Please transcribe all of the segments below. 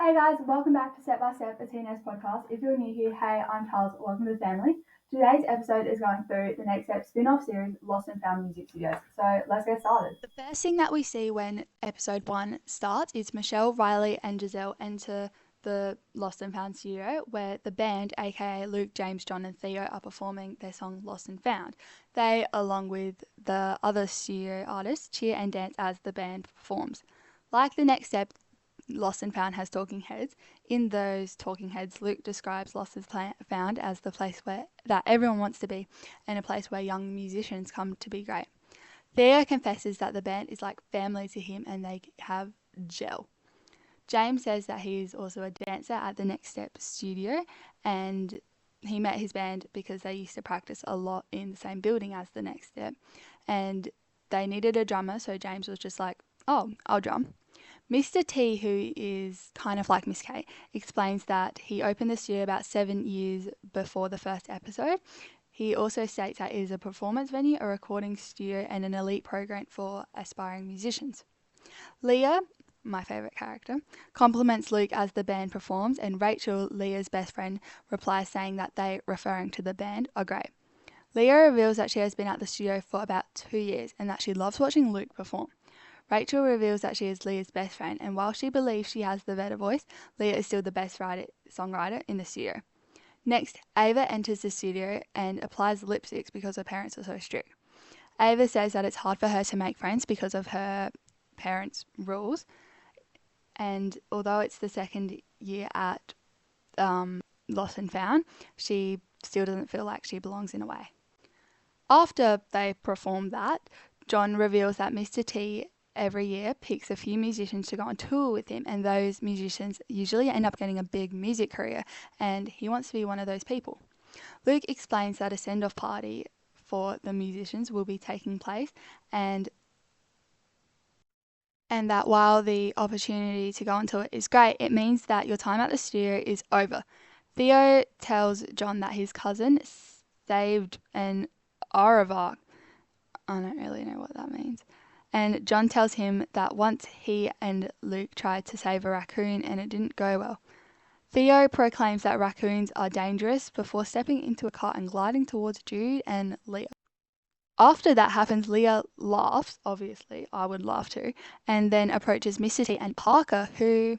Hey guys, welcome back to Step by Step, a TNS podcast. If you're new here, hey, I'm Charles. Welcome to the family. Today's episode is going through the Next Step spin-off series, Lost and Found Music Studios. So let's get started. The first thing that we see when episode 1 starts is Michelle, Riley, and Giselle enter the Lost and Found studio where the band, aka Luke, James, John, and Theo, are performing their song Lost and Found. They, along with the other studio artists, cheer and dance as the band performs. Like the Next Step, Lost and Found has talking heads. In those talking heads, Luke describes Lost and Found as the place where that everyone wants to be and a place where young musicians come to be great. Theo confesses that the band is like family to him and they have gel. James says that he is also a dancer at the Next Step studio and he met his band because they used to practice a lot in the same building as the Next Step and they needed a drummer, so James was just like, oh, I'll drum. Mr. T, who is kind of like Miss K, explains that he opened the studio about 7 years before the first episode. He also states that it is a performance venue, a recording studio, and an elite program for aspiring musicians. Leah, my favourite character, compliments Luke as the band performs, and Rachel, Leah's best friend, replies saying that they, referring to the band, are great. Leah reveals that she has been at the studio for about 2 years and that she loves watching Luke perform. Rachel reveals that she is Leah's best friend, and while she believes she has the better voice, Leah is still the best songwriter in the studio. Next, Ava enters the studio and applies lipsticks because her parents are so strict. Ava says that it's hard for her to make friends because of her parents' rules, and although it's the second year at Lost and Found, she still doesn't feel like she belongs in a way. After they perform that, John reveals that Mr. T every year picks a few musicians to go on tour with him, and those musicians usually end up getting a big music career, and he wants to be one of those people. Luke explains that a send-off party for the musicians will be taking place, and that while the opportunity to go on tour is great, it means that your time at the studio is over. Theo tells John that his cousin saved an aardvark. I don't really know what that means. And John tells him that once he and Luke tried to save a raccoon and it didn't go well. Theo proclaims that raccoons are dangerous before stepping into a car and gliding towards Jude and Leah. After that happens, Leah laughs, obviously, I would laugh too, and then approaches Mr. T and Parker, who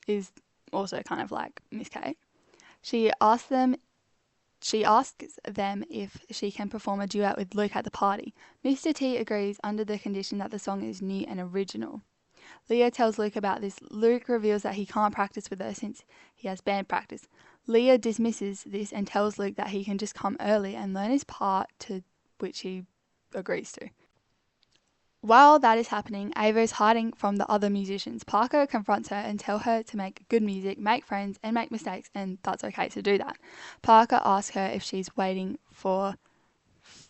is also kind of like Miss Kate. She asks them if she can perform a duet with Luke at the party. Mr. T agrees under the condition that the song is new and original. Leah tells Luke about this. Luke reveals that he can't practice with her since he has band practice. Leah dismisses this and tells Luke that he can just come early and learn his part, to which he agrees to. While that is happening, Ava is hiding from the other musicians. Parker confronts her and tells her to make good music, make friends, and make mistakes, and that's okay to do that. Parker asks her if she's waiting for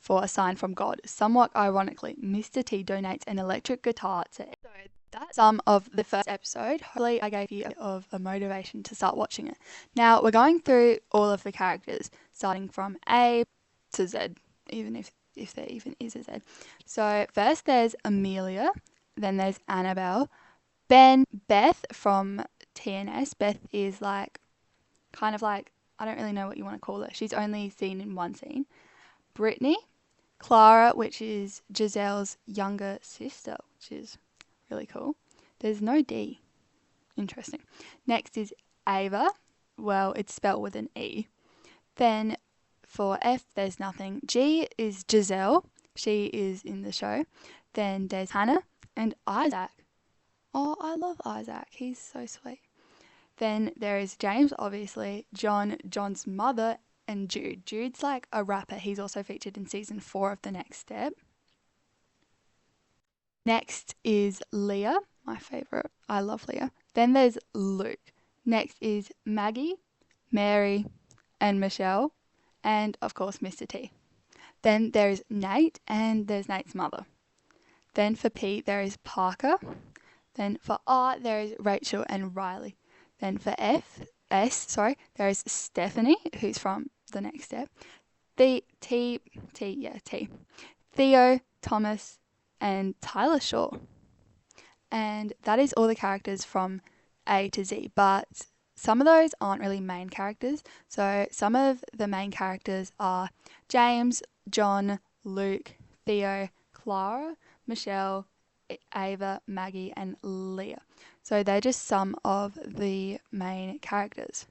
a sign from God. Somewhat ironically, Mr. T donates an electric guitar to. So that's some of the first episode. Hopefully, I gave you a bit of a motivation to start watching it. Now we're going through all of the characters, starting from A to Z, even if there even is a Z. So first there's Amelia, then there's Annabelle, Beth from TNS. Beth is like, kind of like, I don't really know what you want to call her. She's only seen in one scene. Brittany, Clara, which is Giselle's younger sister, which is really cool. There's no D. Interesting. Next is Ava. Well, it's spelled with an E. Then for F, there's nothing. G is Giselle. She is in the show. Then there's Hannah and Isaac. Oh, I love Isaac. He's so sweet. Then there is James, obviously, John's mother, and Jude. Jude's like a rapper. He's also featured in season 4 of The Next Step. Next is Leah, my favourite. I love Leah. Then there's Luke. Next is Maggie, Mary, and Michelle, and of course Mr. T. Then there is Nate, and there's Nate's mother. Then for P, there is Parker. Then for R, there is Rachel and Riley. Then for there is Stephanie, who's from The Next Step. T. Theo, Thomas, and Tyler Shaw. And that is all the characters from A to Z, but some of those aren't really main characters. So some of the main characters are James, John, Luke, Theo, Clara, Michelle, Ava, Maggie, and Leah. So they're just some of the main characters.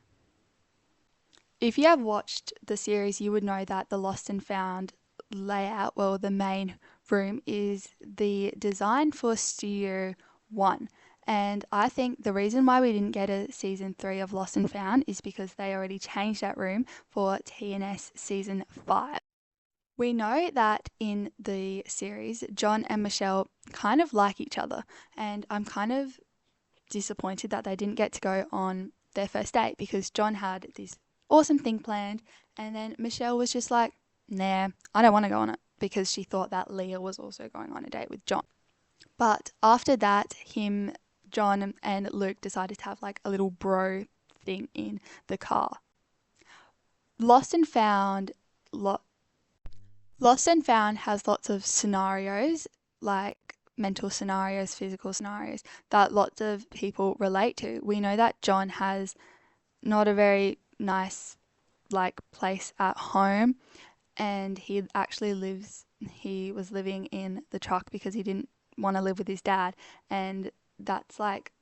If you have watched the series, you would know that the Lost and Found layout, well, the main room is the design for Studio One. And I think the reason why we didn't get a season 3 of Lost and Found is because they already changed that room for TNS season 5. We know that in the series, John and Michelle kind of like each other, and I'm kind of disappointed that they didn't get to go on their first date because John had this awesome thing planned, and then Michelle was just like, nah, I don't want to go on it because she thought that Leah was also going on a date with John. But after that, John, and Luke decided to have like a little bro thing in the car. Lost and Found, Lost and Found has lots of scenarios, like mental scenarios, physical scenarios, that lots of people relate to. We know that John has not a very nice like place at home, and he was living in the truck because he didn't want to live with his dad, and that's like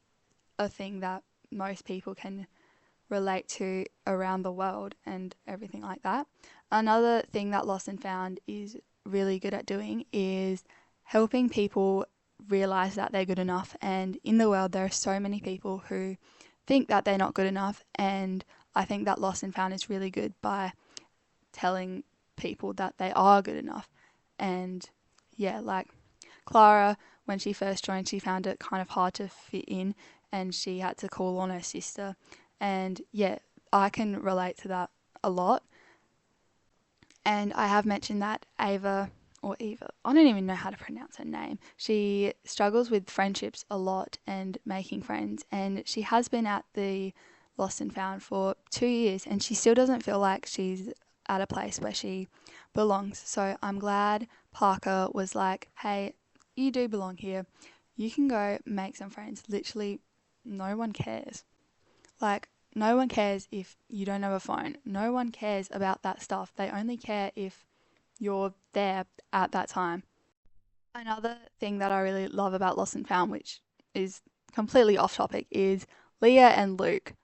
a thing that most people can relate to around the world and everything like that. Another thing that Lost and Found is really good at doing is helping people realize that they're good enough. And in the world, there are so many people who think that they're not good enough. And I think that Lost and Found is really good by telling people that they are good enough. And yeah, like Clara, when she first joined, she found it kind of hard to fit in and she had to call on her sister. And yeah, I can relate to that a lot. And I have mentioned that Eva, I don't even know how to pronounce her name. She struggles with friendships a lot and making friends. And she has been at the Lost and Found for 2 years and she still doesn't feel like she's at a place where she belongs. So I'm glad Parker was like, hey, you do belong here. You can go make some friends. Literally, no one cares. Like, no one cares if you don't have a phone. No one cares about that stuff. They only care if you're there at that time. Another thing that I really love about Lost and Found, which is completely off topic, is Leah and Luke.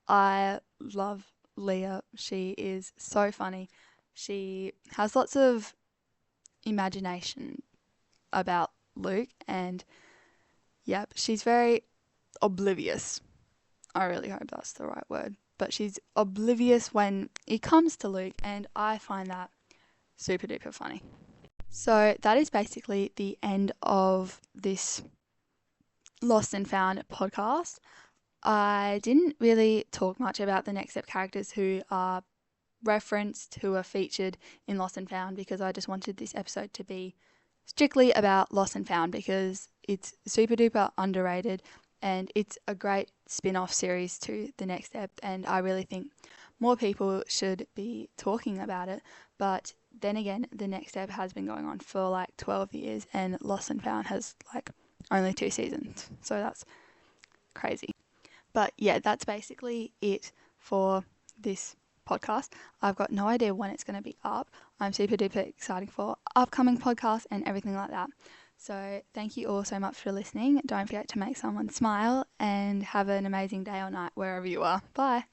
I love Leah. She is so funny. She has lots of imagination about Luke, and yep, she's very oblivious. I really hope that's the right word. But she's oblivious when it comes to Luke, and I find that super duper funny. So that is basically the end of this Lost and Found podcast. I didn't really talk much about the Next Step characters who are referenced, who are featured in Lost and Found, because I just wanted this episode to be strictly about Lost and Found because it's super duper underrated and it's a great spin-off series to The Next Step, and I really think more people should be talking about it. But then again, The Next Step has been going on for like 12 years and Lost and Found has like only 2 seasons, so that's crazy. But yeah, that's basically it for this podcast. I've got no idea when it's going to be up. I'm super duper excited for upcoming podcasts and everything like that. So thank you all so much for listening. Don't forget to make someone smile and have an amazing day or night wherever you are. Bye.